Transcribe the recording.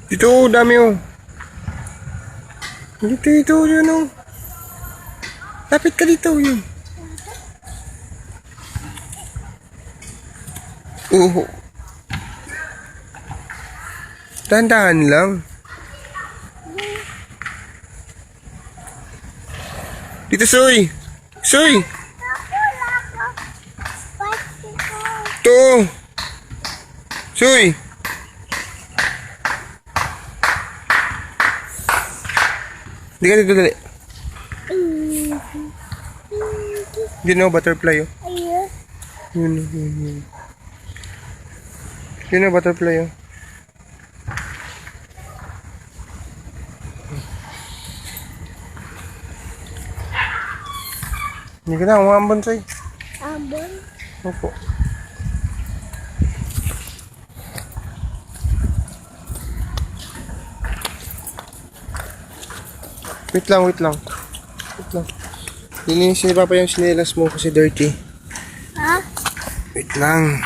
Dito, dami oh. Dito, yun oh. Lapit ka dito, yun. Oo. Dahan-dahan lang. Dito, Soy. Soy! Ito. Soy! Hindi ka dito, dali. Yun o, butterfly o. Yun o, yun. Yun o, butterfly o. Hindi ka na, umambon, Soy. Ambon? Opo. Wait lang. Wait lang. Linisin ni Papa yung sinelas mo kasi dirty. Ha? Wait lang.